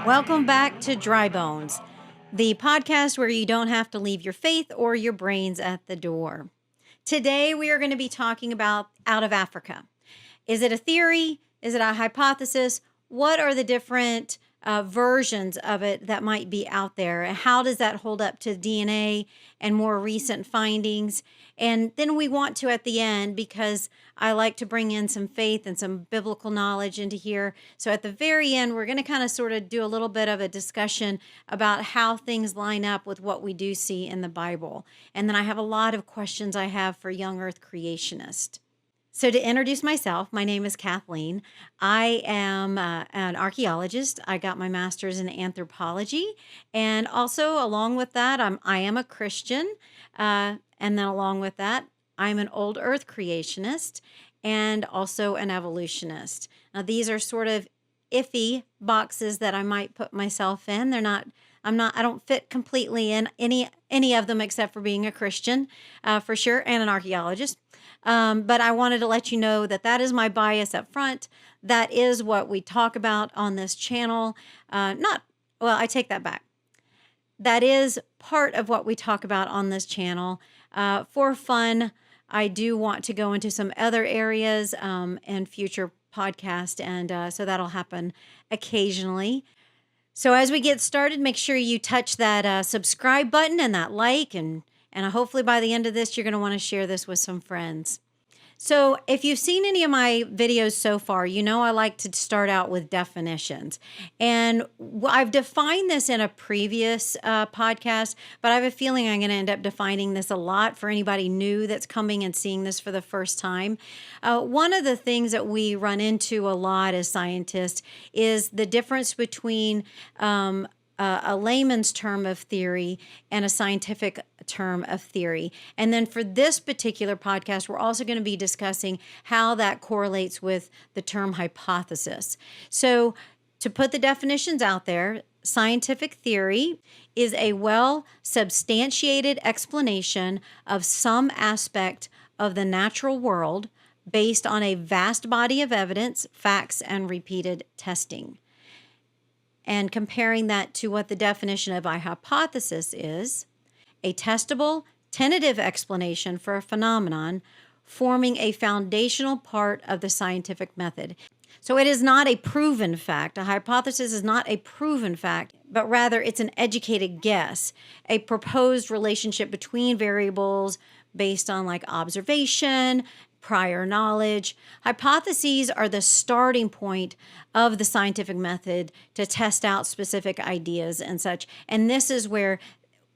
Welcome back to Dry Bones, the podcast where you don't have to leave your faith or your brains at the door. Today, we are going to be talking about out of Africa. Is it a theory? Is it a hypothesis? What are the different versions of it that might be out there? And how does that hold up to DNA and more recent findings? And then we want to, at the end, because I like to bring in some faith and some biblical knowledge into here. So at the very end, we're going to kind of sort of do a little bit of a discussion about how things line up with what we do see in the Bible. And then I have a lot of questions I have for Young Earth Creationists. So to introduce myself, my name is Kathleen. I am an archaeologist. I got my master's in anthropology. And also along with that, I am a Christian. And then along with that, I'm an old earth creationist and also an evolutionist. Now, these are sort of iffy boxes that I might put myself in. I don't fit completely in any of them except for being a Christian, for sure, and an archaeologist. But I wanted to let you know that is my bias up front. That is what we talk about on this channel. I take that back. That is part of what we talk about on this channel. For fun, I do want to go into some other areas in future podcasts, and so that'll happen occasionally. So as we get started, make sure you touch that subscribe button and that like, and hopefully by the end of this, you're going to want to share this with some friends. So if you've seen any of my videos so far, you know I like to start out with definitions. And I've defined this in a previous podcast, but I have a feeling I'm going to end up defining this a lot for anybody new that's coming and seeing this for the first time. One of the things that we run into a lot as scientists is the difference between a layman's term of theory and a scientific term of theory. And then for this particular podcast, we're also going to be discussing how that correlates with the term hypothesis. So to put the definitions out there, scientific theory is a well-substantiated explanation of some aspect of the natural world based on a vast body of evidence, facts, and repeated testing. And comparing that to what the definition of a hypothesis is, a testable, tentative explanation for a phenomenon forming a foundational part of the scientific method. So it is not a proven fact. A hypothesis is not a proven fact, but rather it's an educated guess, a proposed relationship between variables based on like observation, prior knowledge. Hypotheses are the starting point of the scientific method to test out specific ideas and such. And this is where,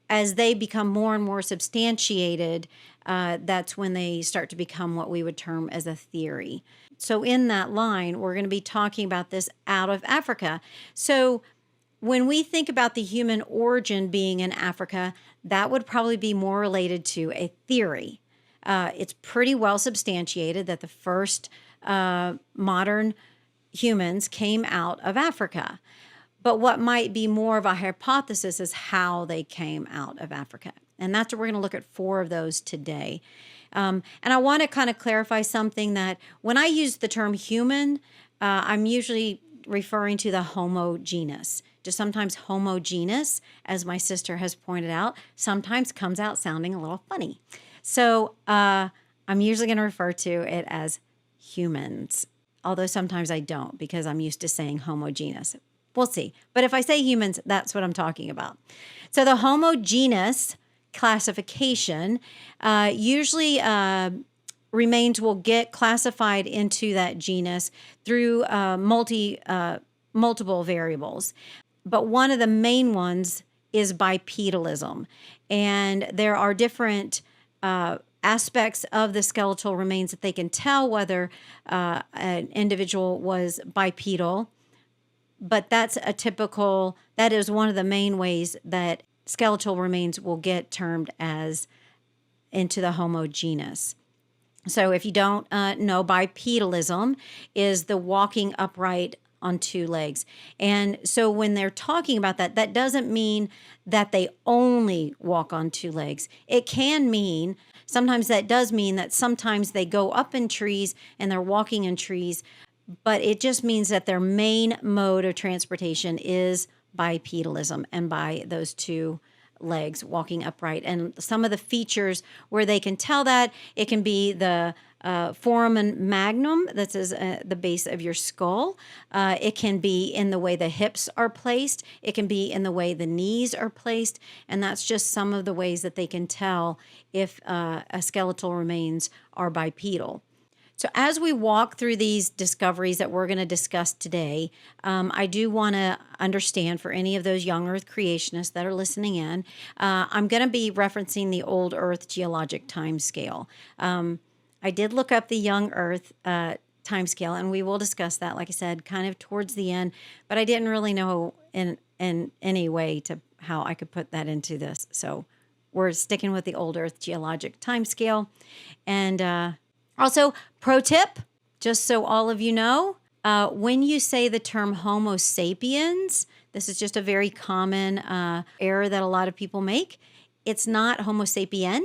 as they become more and more substantiated, that's when they start to become what we would term as a theory. So in that line, we're going to be talking about this out of Africa. So when we think about the human origin being in Africa, that would probably be more related to a theory. It's pretty well substantiated that the first modern humans came out of Africa. But what might be more of a hypothesis is how they came out of Africa. And that's what we're going to look at 4 of those today. And I want to kind of clarify something that when I use the term human, I'm usually referring to the Homo genus. Just sometimes Homo genus, as my sister has pointed out, sometimes comes out sounding a little funny. So I'm usually going to refer to it as humans, although sometimes I don't because I'm used to saying Homo genus. We'll see. But if I say humans, that's what I'm talking about. So the Homo genus classification usually remains will get classified into that genus through multiple variables. But one of the main ones is bipedalism. And there are different aspects of the skeletal remains that they can tell whether an individual was bipedal. But that is one of the main ways that skeletal remains will get termed as into the Homo genus. So if you don't know, bipedalism is the walking upright on 2 legs. And so when they're talking about that, that doesn't mean that they only walk on 2 legs. It can mean, sometimes that does mean that sometimes they go up in trees and they're walking in trees, but it just means that their main mode of transportation is bipedalism and by those two legs walking upright. And some of the features where they can tell that, it can be the foramen magnum, that's the base of your skull. It can be in the way the hips are placed. It can be in the way the knees are placed. And that's just some of the ways that they can tell if a skeletal remains are bipedal. So as we walk through these discoveries that we're going to discuss today, I do want to understand for any of those young Earth creationists that are listening in, I'm going to be referencing the old Earth geologic time scale. I did look up the young Earth time scale, and we will discuss that, like I said, kind of towards the end, but I didn't really know in any way to how I could put that into this. So we're sticking with the old Earth geologic time scale. And also, pro tip, just so all of you know, when you say the term Homo sapiens, this is just a very common error that a lot of people make. It's not Homo sapien,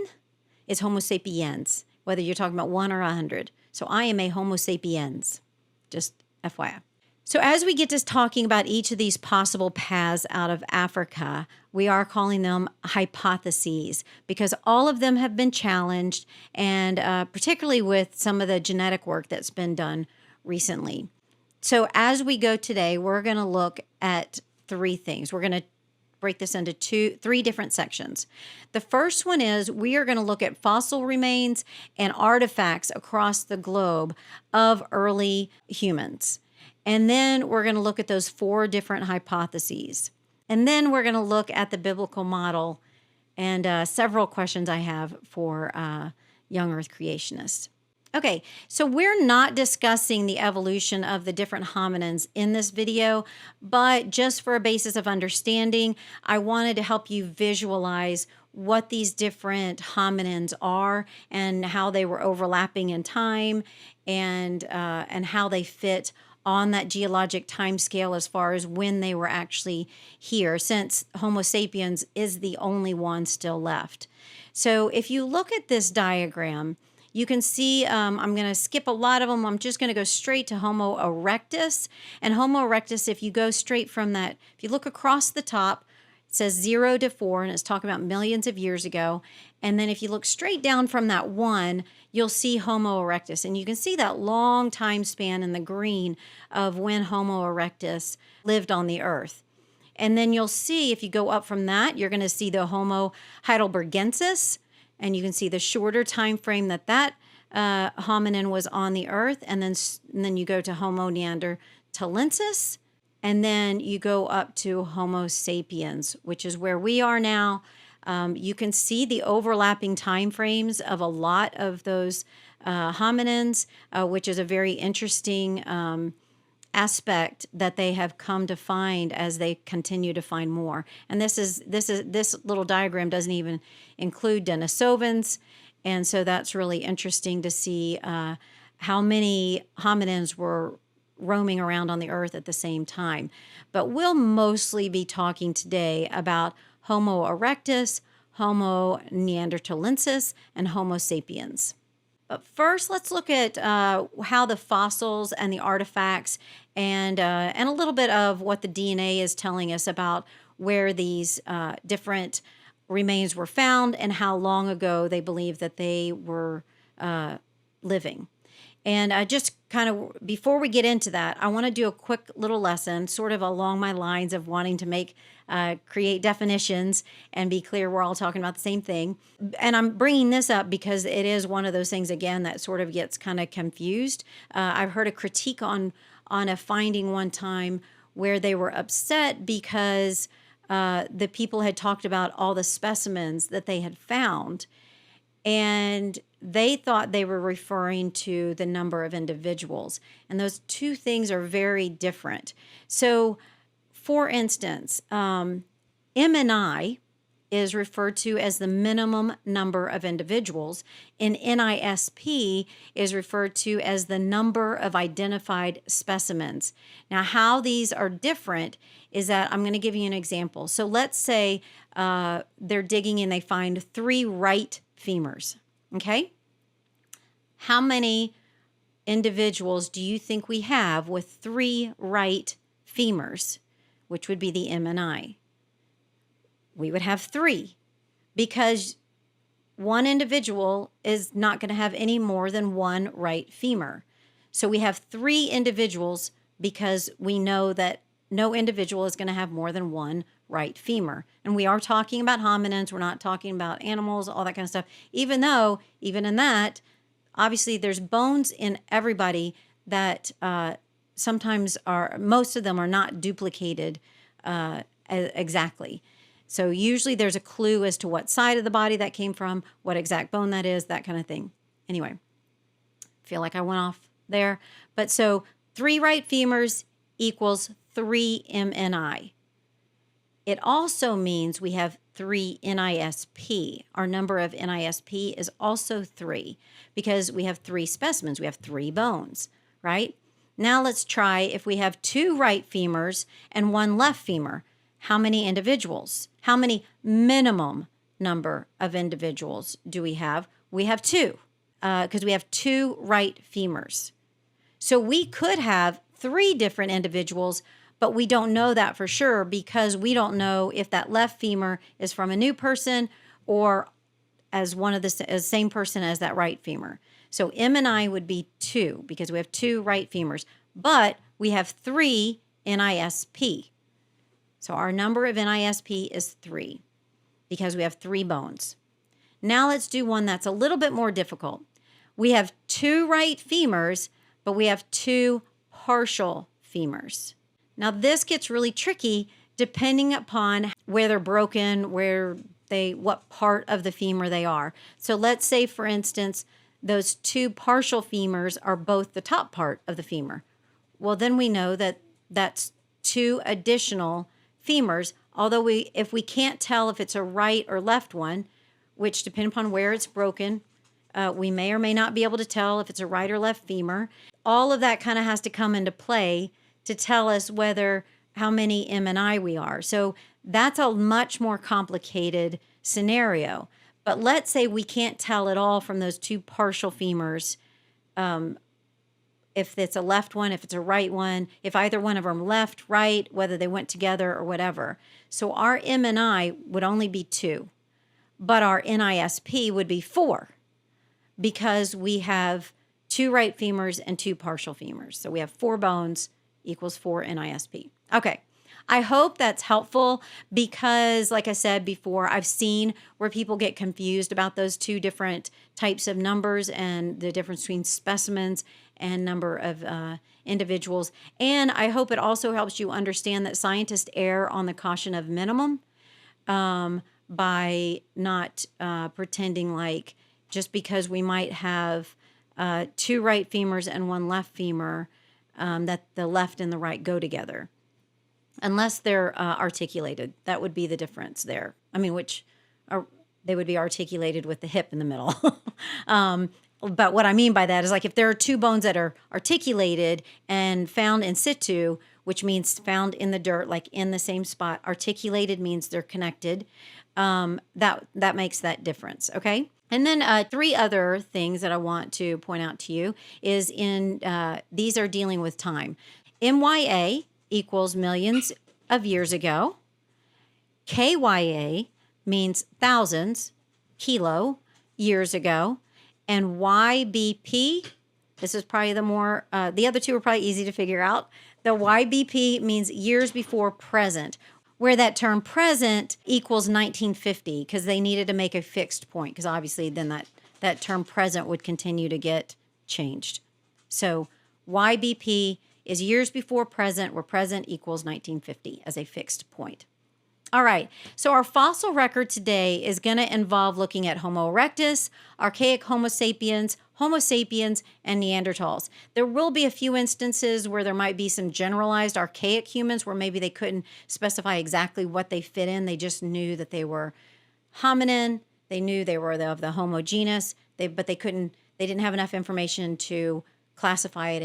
it's Homo sapiens, whether you're talking about 1 or 100. So I am a Homo sapiens, just FYI. So as we get to talking about each of these possible paths out of Africa, we are calling them hypotheses because all of them have been challenged, and particularly with some of the genetic work that's been done recently. So as we go today, we're going to look at three things. We're going to break this into three different sections. The first one is we are going to look at fossil remains and artifacts across the globe of early humans. And then we're going to look at those 4 different hypotheses. And then we're going to look at the biblical model and several questions I have for young Earth creationists. Okay, so we're not discussing the evolution of the different hominins in this video, but just for a basis of understanding, I wanted to help you visualize what these different hominins are and how they were overlapping in time and how they fit on that geologic time scale as far as when they were actually here, since Homo sapiens is the only one still left. So if you look at this diagram, you can see, I'm going to skip a lot of them. I'm just going to go straight to Homo erectus. And Homo erectus, if you go straight from that, if you look across the top, it says 0 to 4, and it's talking about millions of years ago. And then if you look straight down from that 1, you'll see Homo erectus. And you can see that long time span in the green of when Homo erectus lived on the earth. And then you'll see, if you go up from that, you're going to see the Homo heidelbergensis. And you can see the shorter time frame that hominin was on the earth. And then you go to Homo neanderthalensis. And then you go up to Homo sapiens, which is where we are now. You can see the overlapping time frames of a lot of those hominins, which is a very interesting aspect that they have come to find as they continue to find more. And this little diagram doesn't even include Denisovans, and so that's really interesting to see how many hominins were roaming around on the earth at the same time. But we'll mostly be talking today about Homo erectus, Homo neanderthalensis, and Homo sapiens. But first, let's look at how the fossils and the artifacts and a little bit of what the DNA is telling us about where these different remains were found and how long ago they believe that they were living. And just kind of before we get into that, I want to do a quick little lesson, sort of along my lines of wanting to create definitions and be clear we're all talking about the same thing. And I'm bringing this up because it is one of those things, again, that sort of gets kind of confused. I've heard a critique on a finding one time where they were upset because the people had talked about all the specimens that they had found, and they thought they were referring to the number of individuals. And those two things are very different. So, for instance, MNI is referred to as the minimum number of individuals, and NISP is referred to as the number of identified specimens. Now, how these are different is that I'm going to give you an example. So let's say they're digging and they find 3 right femurs, okay? How many individuals do you think we have with 3 right femurs, which would be the M and I? We would have 3 because one individual is not going to have any more than 1 right femur. So we have 3 individuals because we know that no individual is going to have more than 1 right femur. And we are talking about hominins. We're not talking about animals, all that kind of stuff. Even though, even in that, obviously there's bones in everybody that sometimes are, most of them are not duplicated exactly. So usually there's a clue as to what side of the body that came from, what exact bone that is, that kind of thing. Anyway, feel like I went off there. But so 3 right femurs equals 3 MNI. It also means we have 3 NISP. Our number of NISP is also 3 because we have 3 specimens. We have 3 bones, right? Now let's try if we have 2 right femurs and 1 left femur. How many individuals? How many minimum number of individuals do we have? We have 2 because we have 2 right femurs. So we could have 3 different individuals, but we don't know that for sure because we don't know if that left femur is from a new person or as one of the same person as that right femur. So M and I would be 2 because we have 2 right femurs, but we have 3 NISP. So our number of NISP is 3 because we have 3 bones. Now let's do one that's a little bit more difficult. We have 2 right femurs, but we have 2 partial femurs. Now this gets really tricky depending upon where they're broken, what part of the femur they are. So let's say, for instance, those 2 partial femurs are both the top part of the femur. Well, then we know that that's 2 additional femurs, although if we can't tell if it's a right or left one, which depend upon where it's broken, we may or may not be able to tell if it's a right or left femur. All of that kind of has to come into play to tell us how many M and I we are. So that's a much more complicated scenario. But let's say we can't tell at all from those 2 partial femurs if it's a left one, if it's a right one, if either one of them left, right, whether they went together or whatever. So our M and I would only be 2, but our NISP would be 4 because we have 2 right femurs and 2 partial femurs. So we have 4 bones equals 4 NISP. Okay. I hope that's helpful because, like I said before, I've seen where people get confused about those 2 different types of numbers and the difference between specimens and number of individuals. And I hope it also helps you understand that scientists err on the caution of minimum by not pretending like just because we might have 2 right femurs and 1 left femur, that the left and the right go together. Unless they're articulated. That would be the difference there. I mean, they would be articulated with the hip in the middle. But what I mean by that is like if there are 2 bones that are articulated and found in situ, which means found in the dirt, like in the same spot, articulated means they're connected. That makes that difference, okay? And then 3 other things that I want to point out to you is these are dealing with time. MYA equals millions of years ago. KYA means thousands, kilo, years ago. And YBP, this is probably the other 2 are probably easy to figure out. The YBP means years before present, where that term present equals 1950 because they needed to make a fixed point because obviously then that term present would continue to get changed. So YBP is years before present, where present equals 1950 as a fixed point. All right, so our fossil record today is going to involve looking at Homo erectus, archaic Homo sapiens, and Neanderthals. There will be a few instances where there might be some generalized archaic humans where maybe they couldn't specify exactly what they fit in. They just knew that they were hominin. They knew they were of the Homo genus, but they didn't have enough information to classify it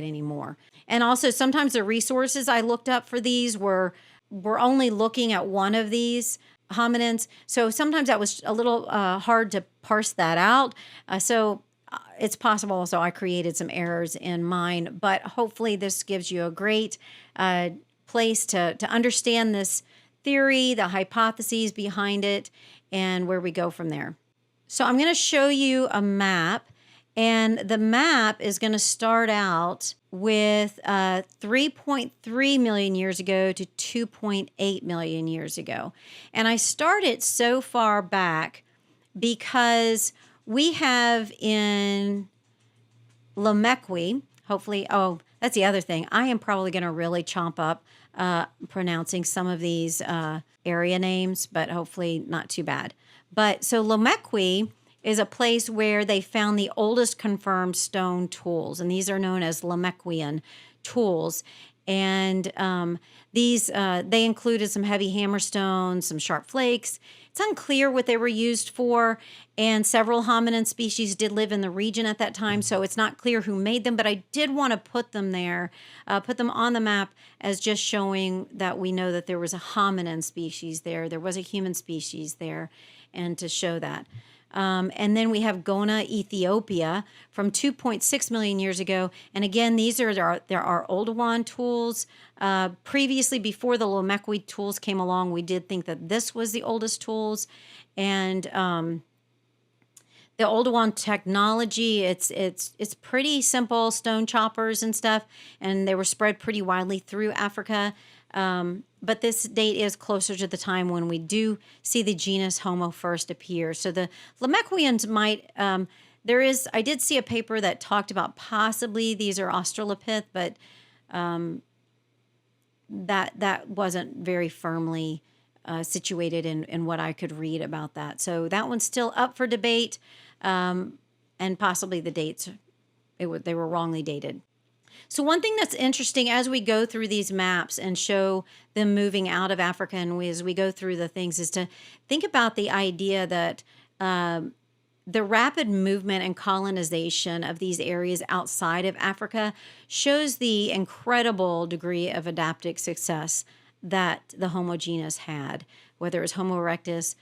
anymore. And also sometimes the resources I looked up for these were only looking at one of these hominins. So sometimes that was a little hard to parse that out. So it's possible also I created some errors in mine, but hopefully this gives you a great place to understand this theory, the hypotheses behind it, and where we go from there. So I'm going to show you a map, and the map is going to start out with 3.3 million years ago to 2.8 million years ago. And I started so far back because we have in Lamequi, hopefully, oh, that's the other thing. I am probably going to really chomp up pronouncing some of these area names, but hopefully not too bad. But so Lamequi is a place where they found the oldest confirmed stone tools, and these are known as Lamequian tools. And these they included some heavy hammerstones, some sharp flakes. It's unclear what they were used for, and several hominin species did live in the region at that time, so it's not clear who made them, but I did want to put them there, put them on the map as just showing that we know that there was a hominin species there, there was a human species there, and to show that. And then we have Gona, Ethiopia from 2.6 million years ago. And again, these are our Oldowan tools. Previously, before the Lamequi tools came along, we did think that this was the oldest tools. And the Oldowan technology, it's pretty simple, stone choppers and stuff. And they were spread pretty widely through Africa. But this date is closer to the time when we do see the genus Homo first appear. So the Lamequians might, I did see a paper that talked about possibly these are Australopith, but that wasn't very firmly situated in what I could read about that. So that one's still up for debate, and possibly the dates, they were wrongly dated. So one thing that's interesting as we go through these maps and show them moving out of Africa, and as we go through the things, is to think about the idea that the rapid movement and colonization of these areas outside of Africa shows the incredible degree of adaptive success that the Homo genus had, whether it was Homo erectus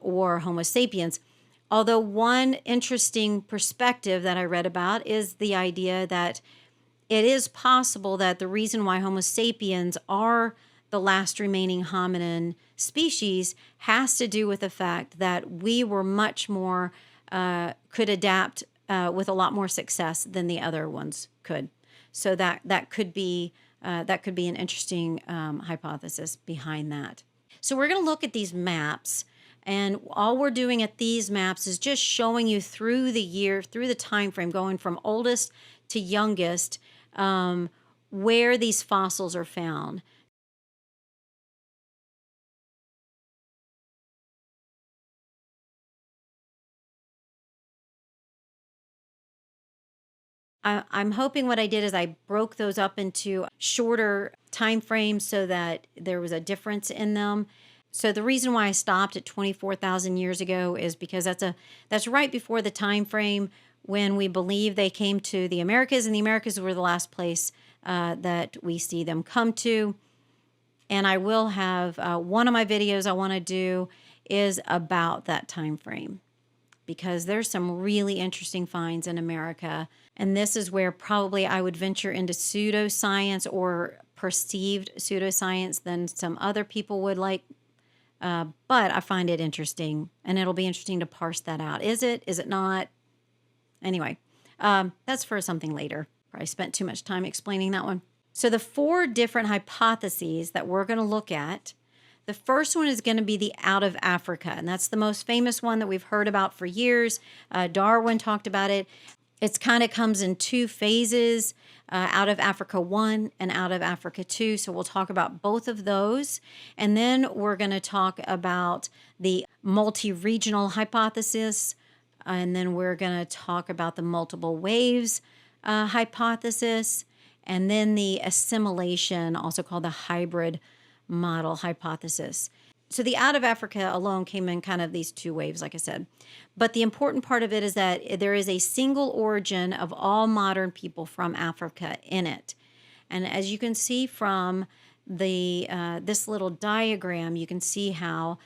or Homo sapiens. Although one interesting perspective that I read about is the idea that it is possible that the reason why Homo sapiens are the last remaining hominin species has to do with the fact that we were much more, could adapt with a lot more success than the other ones could. So that could be an interesting hypothesis behind that. So we're going to look at these maps, and all we're doing at these maps is just showing you through the time frame, going from oldest to youngest, where these fossils are found. I'm hoping what I did is I broke those up into shorter time frames so that there was a difference in them. So the reason why I stopped at 24,000 years ago is because that's right before the time frame when we believe they came to the Americas, and the Americas were the last place that we see them come to. And I will have one of my videos I want to do is about that time frame, because there's some really interesting finds in America. And this is where probably I would venture into pseudoscience or perceived pseudoscience than some other people would like. But I find it interesting, and it'll be interesting to parse that out. Is it not? Anyway, that's for something later. I spent too much time explaining that one. So the 4 different hypotheses that we're going to look at, the first one is going to be the out of Africa, and that's the most famous one that we've heard about for years. Darwin talked about it. It's kind of comes in 2 phases, out of Africa 1 and out of Africa 2. So we'll talk about both of those. And then we're going to talk about the multi-regional hypothesis. And then we're going to talk about the multiple waves hypothesis. And then the assimilation, also called the hybrid model hypothesis. So the out of Africa alone came in kind of these 2 waves, like I said. But the important part of it is that there is a single origin of all modern people from Africa in it. And as you can see from the this little diagram, you can see how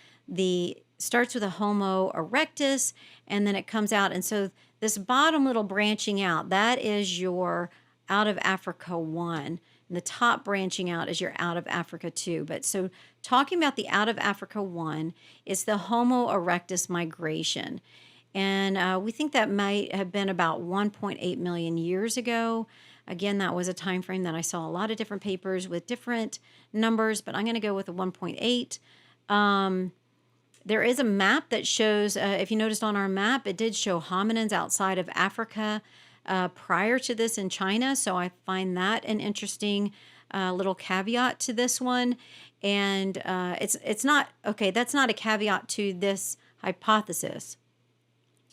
starts with a Homo erectus, and then it comes out. And so This bottom little branching out, that is your out of Africa 1. And the top branching out is your out of Africa 2. But so talking about the out of Africa 1 is the Homo erectus migration. And we think that might have been about 1.8 million years ago. Again, that was a time frame that I saw a lot of different papers with different numbers, but I'm going to go with a 1.8. There is a map that shows, if you noticed on our map, it did show hominins outside of Africa prior to this in China. So I find that an interesting little caveat to this one. And it's not, okay, that's not a caveat to this hypothesis.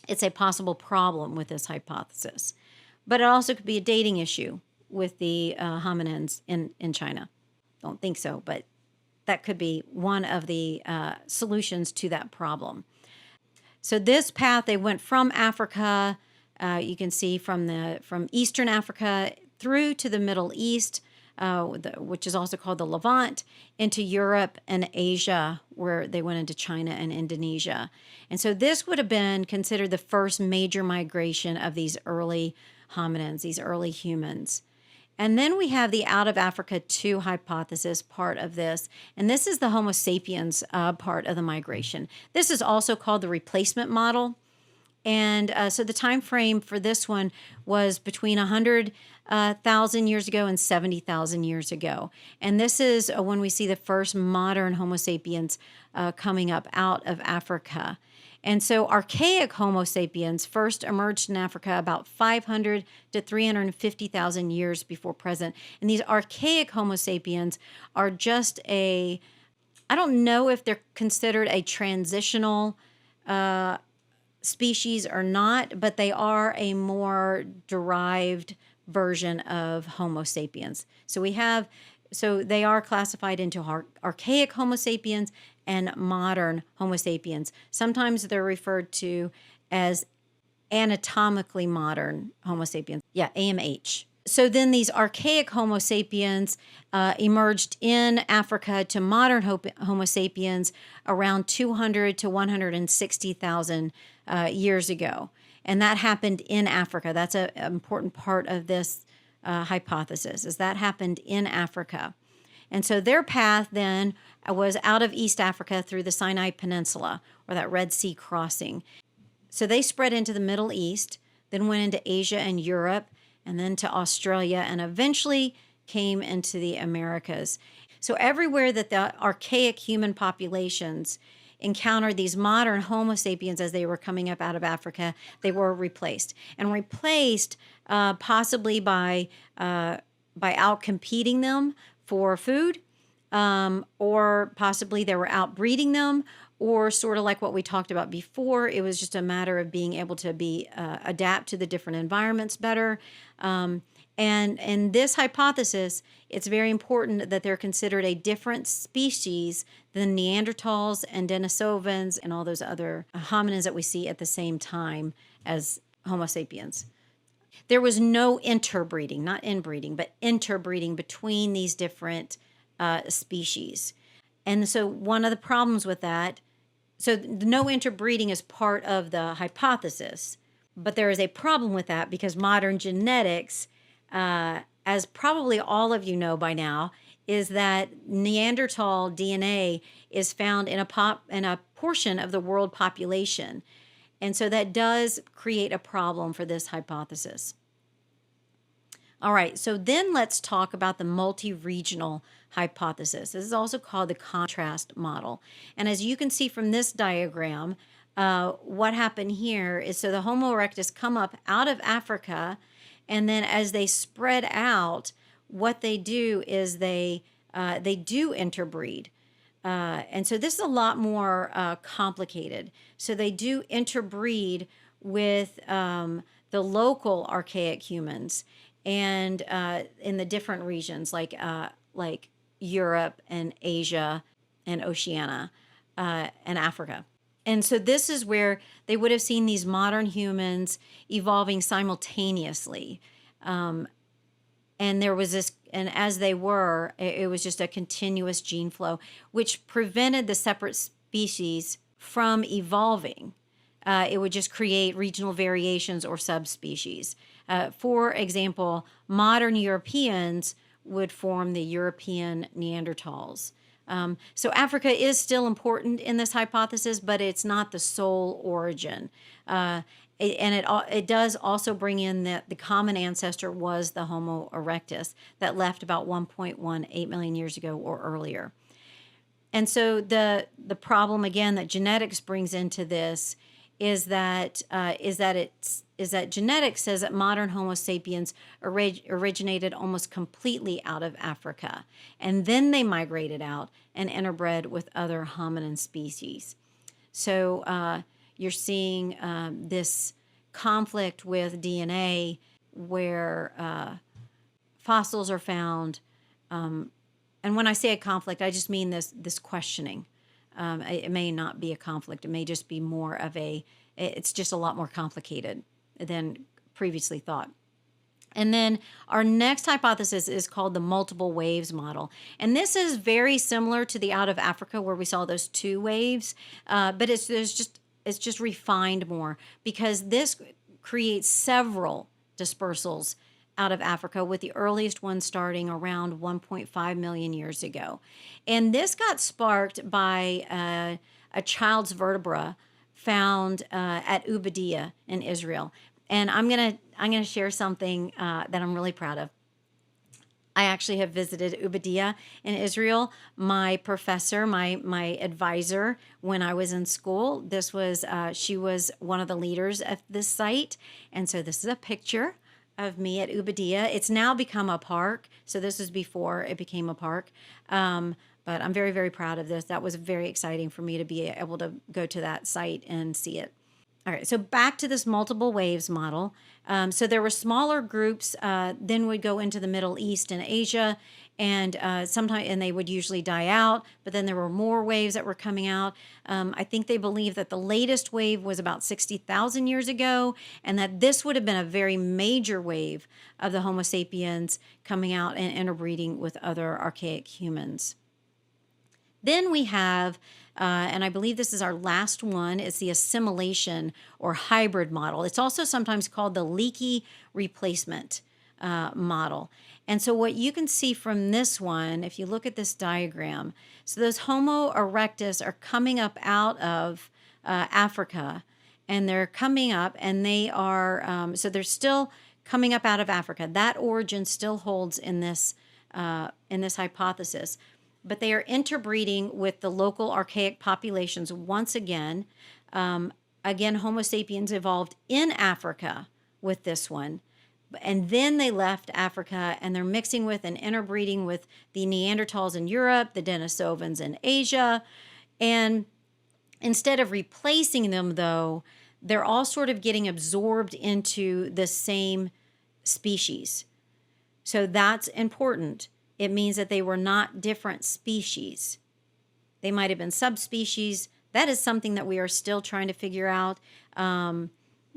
It's a possible problem with this hypothesis. But it also could be a dating issue with the hominins in China. Don't think so, but that could be one of the solutions to that problem. So this path, they went from Africa, you can see from Eastern Africa through to the Middle East, which is also called the Levant, into Europe and Asia, where they went into China and Indonesia. And so this would have been considered the first major migration of these early hominins, these early humans. And then we have the out of Africa 2 hypothesis part of this. And this is the Homo sapiens part of the migration. This is also called the replacement model. And so the time frame for this one was between 100,000 years ago and 70,000 years ago. And this is when we see the first modern Homo sapiens coming up out of Africa. And so archaic Homo sapiens first emerged in Africa about 500 to 350,000 years before present. And these archaic Homo sapiens are just I don't know if they're considered a transitional species or not, but they are a more derived version of Homo sapiens. So they are classified into archaic Homo sapiens and modern Homo sapiens. Sometimes they're referred to as anatomically modern Homo sapiens. Yeah, AMH. So then these archaic Homo sapiens emerged in Africa to modern Homo sapiens around 200 to 160,000 years ago. And that happened in Africa. That's an important part of this hypothesis, is that happened in Africa. And so their path then was out of East Africa through the Sinai Peninsula, or that Red Sea crossing. So they spread into the Middle East, then went into Asia and Europe, and then to Australia, and eventually came into the Americas. So everywhere that the archaic human populations encountered these modern Homo sapiens as they were coming up out of Africa, they were replaced. And replaced possibly by outcompeting them for food, or possibly they were outbreeding them, or sort of like what we talked about before, it was just a matter of being able to adapt to the different environments better. And in this hypothesis, it's very important that they're considered a different species than Neanderthals and Denisovans and all those other hominins that we see at the same time as Homo sapiens. There was no interbreeding, not inbreeding, but interbreeding between these different species. And so one of the problems with that, so no interbreeding is part of the hypothesis, but there is a problem with that because modern genetics, as probably all of you know by now, is that Neanderthal DNA is found in a portion of the world population. And so that does create a problem for this hypothesis. All right, so then let's talk about the multi-regional hypothesis. This is also called the contrast model. And as you can see from this diagram, what happened here is, so the Homo erectus come up out of Africa, and then as they spread out, what they do is they do interbreed. And so this is a lot more complicated. So they do interbreed with the local archaic humans, and in the different regions like Europe and Asia and Oceania and Africa. And so this is where they would have seen these modern humans evolving simultaneously. And there was this, and as they were, it was just a continuous gene flow, which prevented the separate species from evolving. it would just create regional variations or subspecies. For example, modern Europeans would form the European Neanderthals. So Africa is still important in this hypothesis, but it's not the sole origin. It does also bring in that the common ancestor was the Homo erectus that left about 1.18 million years ago or earlier. And so the problem again that genetics brings into this is that genetics says that modern Homo sapiens originated almost completely out of Africa, and then they migrated out and interbred with other hominin species. So you're seeing this conflict with DNA where fossils are found. And when I say a conflict, I just mean this questioning. It may not be a conflict. It may just be more of it's just a lot more complicated than previously thought. And then our next hypothesis is called the multiple waves model. And this is very similar to the out of Africa where we saw those 2 waves, but it's just refined more because this creates several dispersals out of Africa, with the earliest one starting around 1.5 million years ago. And this got sparked by a child's vertebra found at Ubudiyah in Israel. And I'm gonna share something that I'm really proud of. I actually have visited Ubudiyah in Israel. My professor, my advisor when I was in school, she was one of the leaders at this site. And so this is a picture of me at Ubudiyah. It's now become a park. So this was before it became a park. But I'm very, very proud of this. That was very exciting for me to be able to go to that site and see it. All right, so back to this multiple waves model. So there were smaller groups, then would go into the Middle East and Asia, and they would usually die out, but then there were more waves that were coming out. I think they believe that the latest wave was about 60,000 years ago, and that this would have been a very major wave of the Homo sapiens coming out and interbreeding with other archaic humans. Then we have, and I believe this is our last one, is the assimilation or hybrid model. It's also sometimes called the leaky replacement model. And so what you can see from this one, if you look at this diagram, so those Homo erectus are coming up out of Africa, and they're coming up, and they are, so they're still coming up out of Africa. That origin still holds in this hypothesis. But they are interbreeding with the local archaic populations once again. Again, Homo sapiens evolved in Africa with this one. And then they left Africa, and they're mixing with and interbreeding with the Neanderthals in Europe, the Denisovans in Asia. And instead of replacing them, though, they're all sort of getting absorbed into the same species. So that's important. It means that they were not different species. They might have been subspecies. That is something that we are still trying to figure out.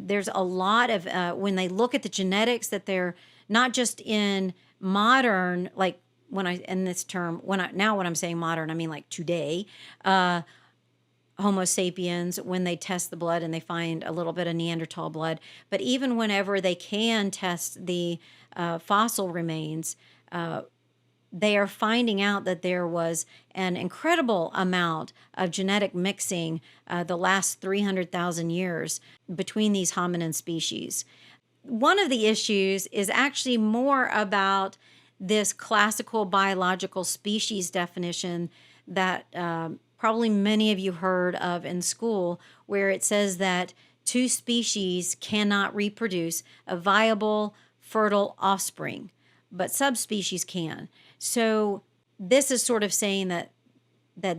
There's a lot of, when they look at the genetics, that they're not just in modern, like when I'm saying modern, I mean like today, Homo sapiens, when they test the blood and they find a little bit of Neanderthal blood, but even whenever they can test the fossil remains, they are finding out that there was an incredible amount of genetic mixing the last 300,000 years between these hominin species. One of the issues is actually more about this classical biological species definition that probably many of you heard of in school, where it says that 2 species cannot reproduce a viable, fertile offspring, but subspecies can. So this is sort of saying that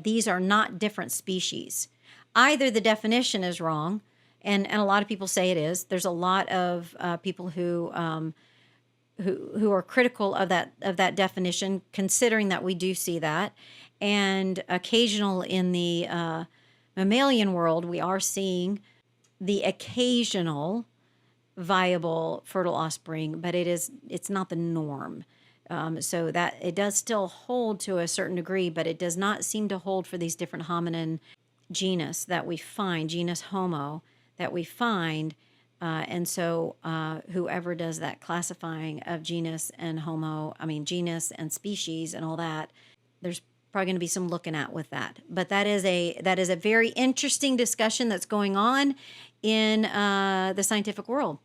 these are not different species. Either the definition is wrong, and a lot of people say it is. There's a lot of people who are critical of that definition, considering that we do see that. And occasional in the mammalian world, we are seeing the occasional viable fertile offspring, but it's not the norm. So that it does still hold to a certain degree, but it does not seem to hold for these different hominin genus that we find, genus Homo, that we find. And so whoever does that classifying of genus and genus and species and all that, there's probably going to be some looking at with that. But that is a very interesting discussion that's going on in the scientific world.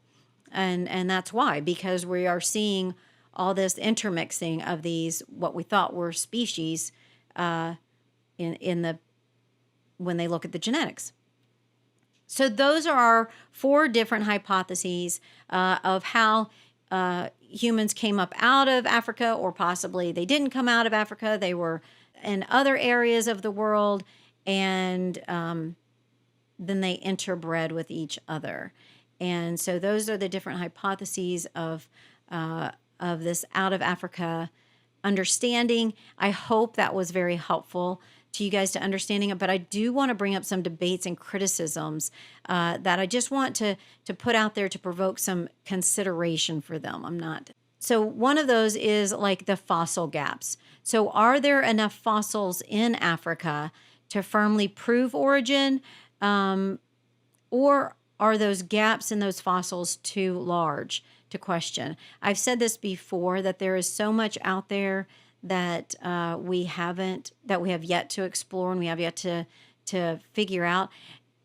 And that's why, because we are seeing all this intermixing of these, what we thought were species, when they look at the genetics. So those are our 4 different hypotheses of how humans came up out of Africa, or possibly they didn't come out of Africa. They were in other areas of the world, and then they interbred with each other. And so those are the different hypotheses of this out of Africa understanding. I hope that was very helpful to you guys to understanding it, but I do want to bring up some debates and criticisms that I just want to put out there to provoke some consideration for them. So one of those is like the fossil gaps. So are there enough fossils in Africa to firmly prove origin, or are those gaps in those fossils too large to question? I've said this before, that there is so much out there that we have yet to explore and we have yet to figure out.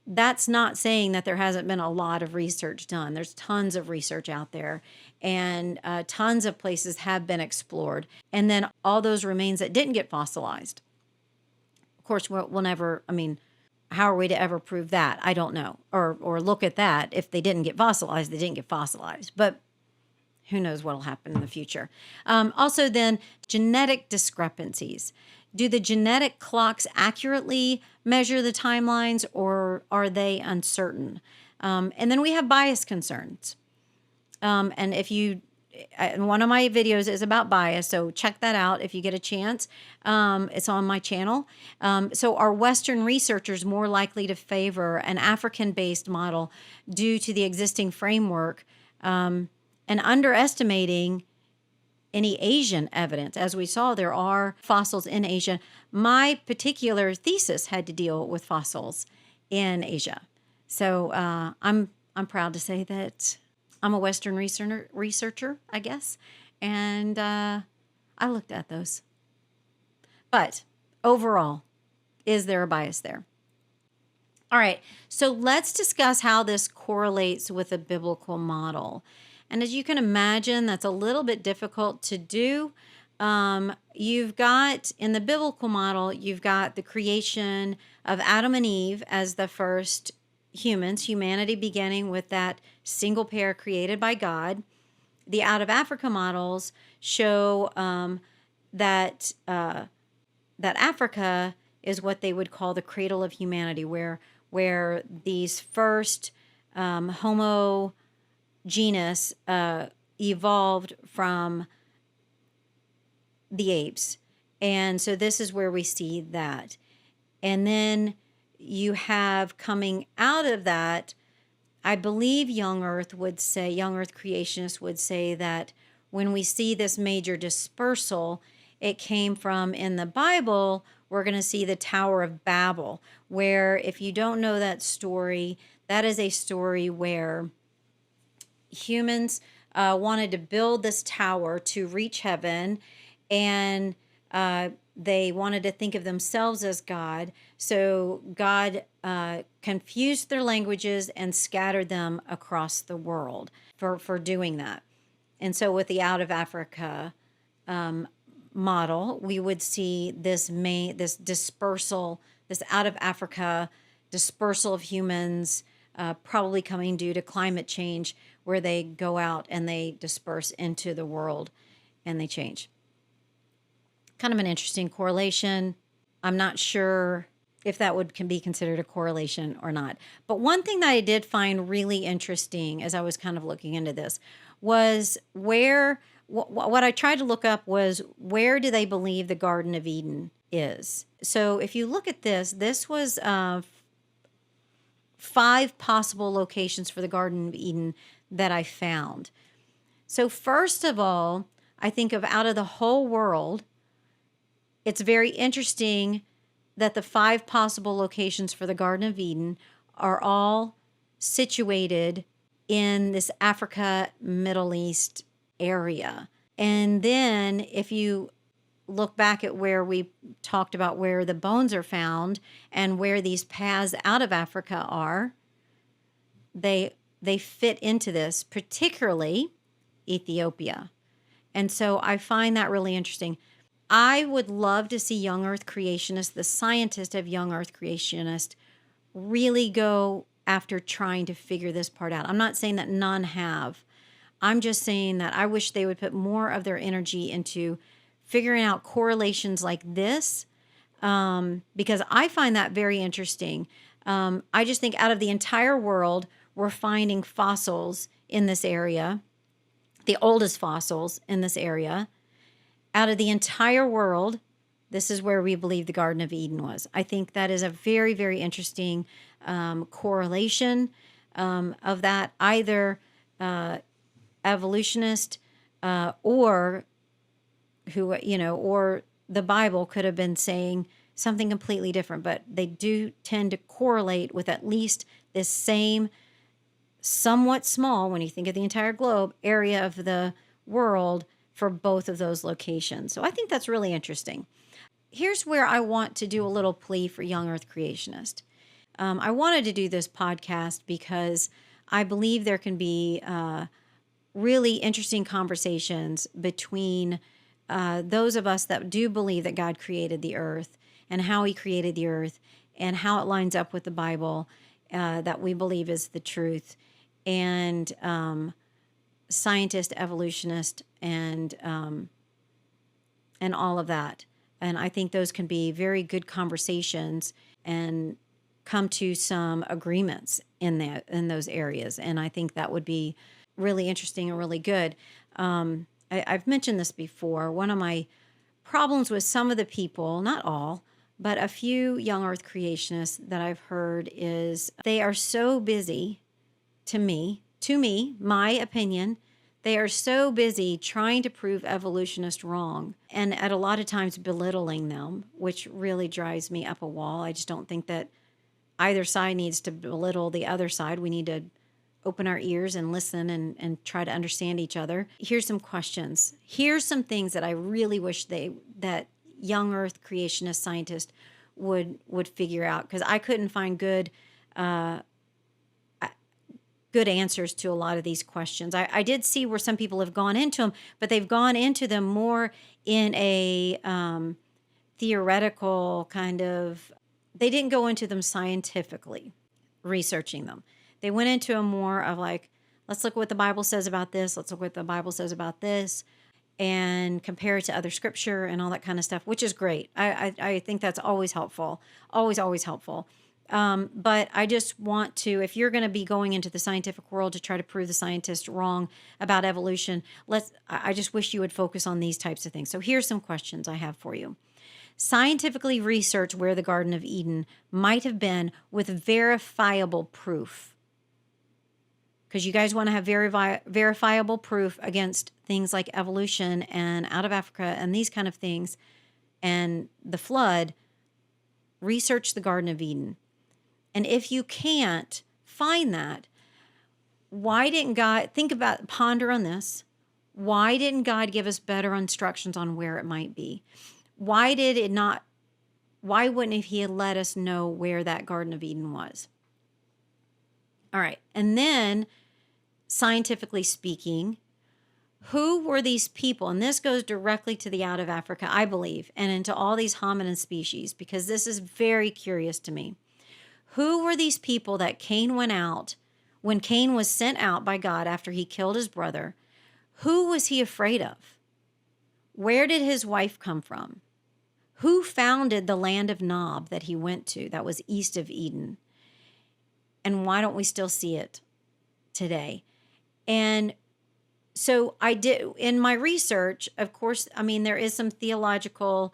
That's not saying that there hasn't been a lot of research done. There's tons of research out there, and tons of places have been explored. And then all those remains that didn't get fossilized. Of course, we'll never, how are we to ever prove that? I don't know. Or look at that. If they didn't get fossilized, they didn't get fossilized. But who knows what will happen in the future. Also then, genetic discrepancies. Do the genetic clocks accurately measure the timelines, or are they uncertain? And then we have bias concerns. And one of my videos is about bias, so check that out if you get a chance. It's on my channel. So are Western researchers more likely to favor an African-based model due to the existing framework, and underestimating any Asian evidence? As we saw, there are fossils in Asia. My particular thesis had to deal with fossils in Asia. So I'm proud to say that I'm a Western researcher, I guess, and I looked at those. But overall, is there a bias there? All right, so let's discuss how this correlates with a biblical model. And as you can imagine, that's a little bit difficult to do. You've got, in the biblical model, you've got the creation of Adam and Eve as the first humans, humanity beginning with that single pair created by God. The out of Africa models show that Africa is what they would call the cradle of humanity, where these first Homo genus evolved from the apes. And so this is where we see that. And then you have, coming out of that, I believe Young Earth Creationists would say that when we see this major dispersal, it came from, in the Bible, we're going to see the Tower of Babel, where, if you don't know that story, that is a story where humans wanted to build this tower to reach heaven, and they wanted to think of themselves as God. So God confused their languages and scattered them across the world for doing that. And so with the out of Africa model, we would see this dispersal, this out of Africa dispersal of humans, probably coming due to climate change, where they go out and they disperse into the world and they change. Kind of an interesting correlation. I'm not sure if that can be considered a correlation or not. But one thing that I did find really interesting as I was kind of looking into this was what I tried to look up was, where do they believe the Garden of Eden is? So if you look at this was 5 possible locations for the Garden of Eden that I found. So first of all, I think of out of the whole world, it's very interesting that the 5 possible locations for the Garden of Eden are all situated in this Africa, Middle East area. And then if you look back at where we talked about where the bones are found and where these paths out of Africa are, they fit into this, particularly Ethiopia. And so I find that really interesting. I would love to see Young Earth Creationists, the scientists of Young Earth Creationists, really go after trying to figure this part out. I'm not saying that none have. I'm just saying that I wish they would put more of their energy into figuring out correlations like this, because I find that very interesting. I just think out of the entire world, we're finding fossils in this area, the oldest fossils in this area. Out of the entire world, this is where we believe the Garden of Eden was. I think that is a very, very interesting correlation of that, either evolutionist or who, or the Bible could have been saying something completely different, but they do tend to correlate with at least this same somewhat small, when you think of the entire globe, area of the world for both of those locations. So I think that's really interesting. Here's where I want to do a little plea for Young Earth Creationist. I wanted to do this podcast because I believe there can be really interesting conversations between those of us that do believe that God created the earth and how he created the earth and how it lines up with the Bible that we believe is the truth, and scientist, evolutionist, and all of that. And I think those can be very good conversations and come to some agreements in those areas. And I think that would be really interesting and really good. I've mentioned this before. One of my problems with some of the people, not all, but a few Young Earth Creationists that I've heard is they are so busy, to me, my opinion, they are so busy trying to prove evolutionists wrong, and at a lot of times belittling them, which really drives me up a wall. I just don't think that either side needs to belittle the other side. We need to open our ears and listen and try to understand each other. Here's some questions. Here's some things that I really wish that Young Earth Creationist scientists would figure out, because I couldn't find good answers to a lot of these questions. I did see where some people have gone into them, but they've gone into them more in a theoretical kind of, they didn't go into them scientifically, researching them. They went into a more of like, let's look what the Bible says about this. Let's look what the Bible says about this, and compare it to other scripture and all that kind of stuff, which is great. I think that's always helpful, always helpful. But I just want to, if you're going to be going into the scientific world to try to prove the scientists wrong about evolution, I just wish you would focus on these types of things. So here's some questions I have for you. Scientifically research where the Garden of Eden might have been with verifiable proof. Because you guys want to have verifiable proof against things like evolution and out of Africa and these kind of things and the flood. Research the Garden of Eden. And if you can't find that, why didn't God, ponder on this. Why didn't God give us better instructions on where it might be? Why wouldn't he have let us know where that Garden of Eden was? All right. And then, scientifically speaking, who were these people? And this goes directly to the out of Africa, I believe, and into all these hominin species, because this is very curious to me. Who were these people that Cain went out, when Cain was sent out by God after he killed his brother? Who was he afraid of? Where did his wife come from? Who founded the land of Nob that he went to that was east of Eden? And why don't we still see it today? And so I did, in my research, of course, I mean, there is some theological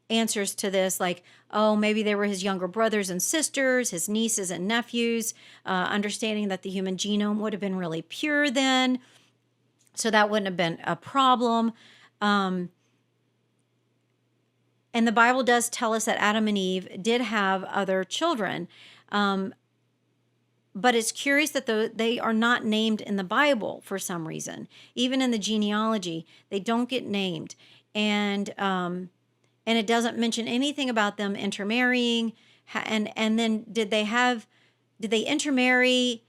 answers to this, like, oh, maybe they were his younger brothers and sisters, his nieces and nephews, understanding that the human genome would have been really pure then, so that wouldn't have been a problem. And the Bible does tell us that Adam and Eve did have other children. But it's curious that they are not named in the Bible for some reason. Even in the genealogy, they don't get named. And it doesn't mention anything about them intermarrying. And then did they intermarry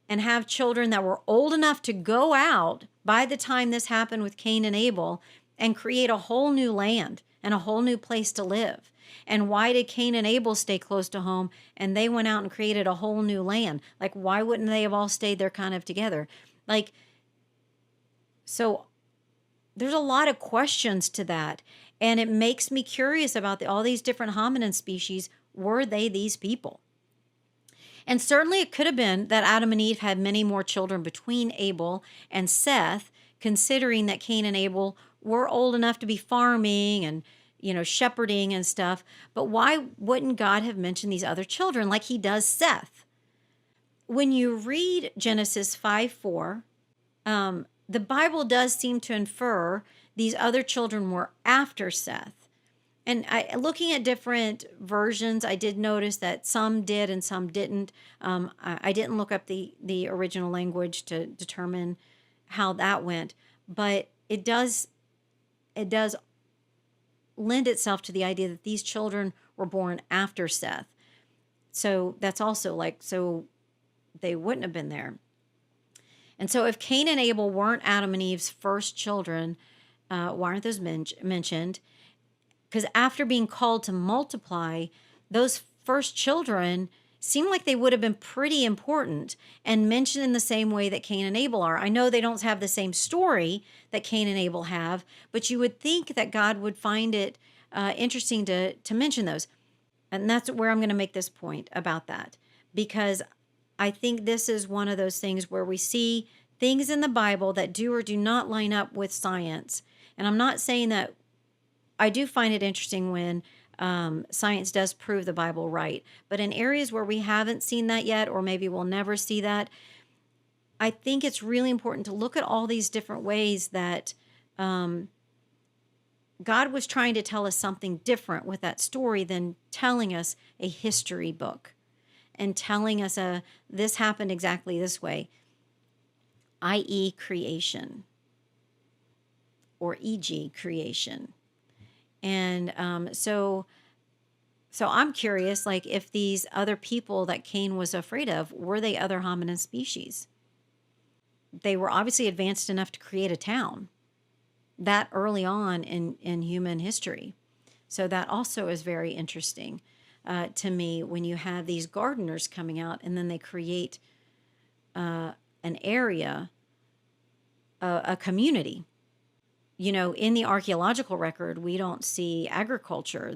and have children that were old enough to go out by the time this happened with Cain and Abel and create a whole new land and a whole new place to live? And why did Cain and Abel stay close to home and they went out and created a whole new land? Like, why wouldn't they have all stayed there kind of together? Like, so there's a lot of questions to that. And it makes me curious about all these different hominin species. Were they these people? And certainly it could have been that Adam and Eve had many more children between Abel and Seth, considering that Cain and Abel were old enough to be farming and, shepherding and stuff. But why wouldn't God have mentioned these other children like he does Seth? When you read Genesis 5:4, the Bible does seem to infer these other children were after Seth. And looking at different versions, I did notice that some did and some didn't. I didn't look up the original language to determine how that went, but it does lend itself to the idea that these children were born after Seth. So that's also so they wouldn't have been there. And so if Cain and Abel weren't Adam and Eve's first children, why aren't those mentioned? Because after being called to multiply, those first children seem like they would have been pretty important and mentioned in the same way that Cain and Abel are. I know they don't have the same story that Cain and Abel have, but you would think that God would find it interesting to mention those. And that's where I'm going to make this point about that, because I think this is one of those things where we see things in the Bible that do or do not line up with science. And I'm not saying that. I do find it interesting when science does prove the Bible right. But in areas where we haven't seen that yet, or maybe we'll never see that, I think it's really important to look at all these different ways that God was trying to tell us something different with that story than telling us a history book and telling us this happened exactly this way, i.e. creation, or e.g. creation. And so I'm curious, if these other people that Cain was afraid of, were they other hominin species? They were obviously advanced enough to create a town that early on in human history. So that also is very interesting to me when you have these gardeners coming out and then they create an area, a community. In the archaeological record, we don't see agriculture,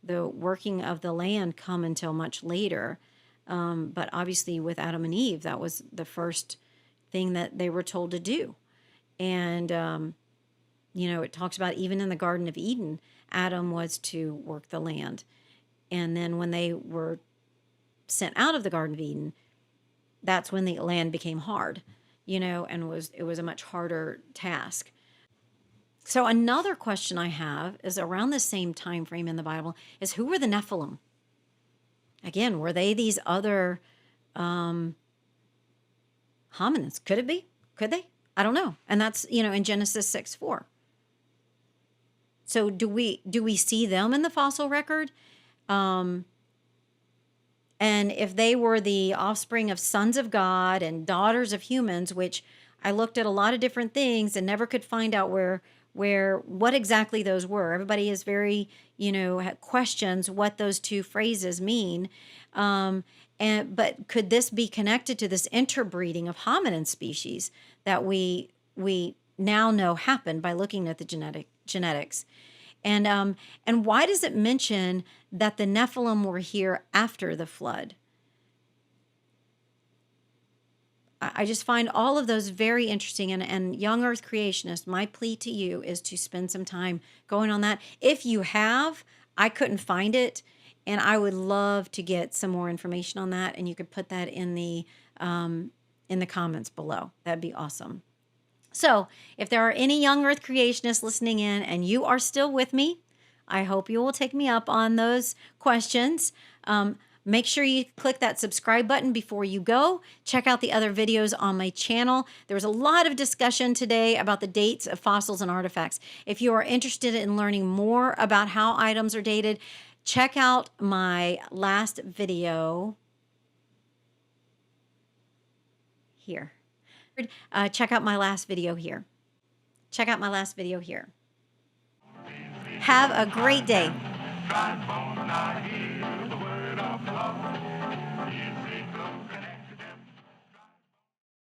the working of the land come until much later. But obviously with Adam and Eve, that was the first thing that they were told to do. And, it talks about even in the Garden of Eden, Adam was to work the land. And then when they were sent out of the Garden of Eden, that's when the land became hard, and it was a much harder task. So another question I have is around the same time frame in the Bible is, who were the Nephilim? Again, were they these other hominids? Could it be? Could they? I don't know. And that's, in Genesis 6:4. So do we see them in the fossil record? And if they were the offspring of sons of God and daughters of humans, which I looked at a lot of different things and never could find out what exactly those were. Everybody is very, questions what those two phrases mean. But could this be connected to this interbreeding of hominin species that we now know happened by looking at the genetics? And why does it mention that the Nephilim were here after the flood? I just find all of those very interesting. And Young Earth Creationists, my plea to you is to spend some time going on that. If you have, I couldn't find it, and I would love to get some more information on that. And you could put that in the comments below. That'd be awesome. So if there are any Young Earth Creationists listening in and you are still with me, I hope you will take me up on those questions. Make sure you click that subscribe button before you go. Check out the other videos on my channel. There was a lot of discussion today about the dates of fossils and artifacts. If you are interested in learning more about how items are dated, check out my last video here. Check out my last video here. Check out my last video here. Have a great day.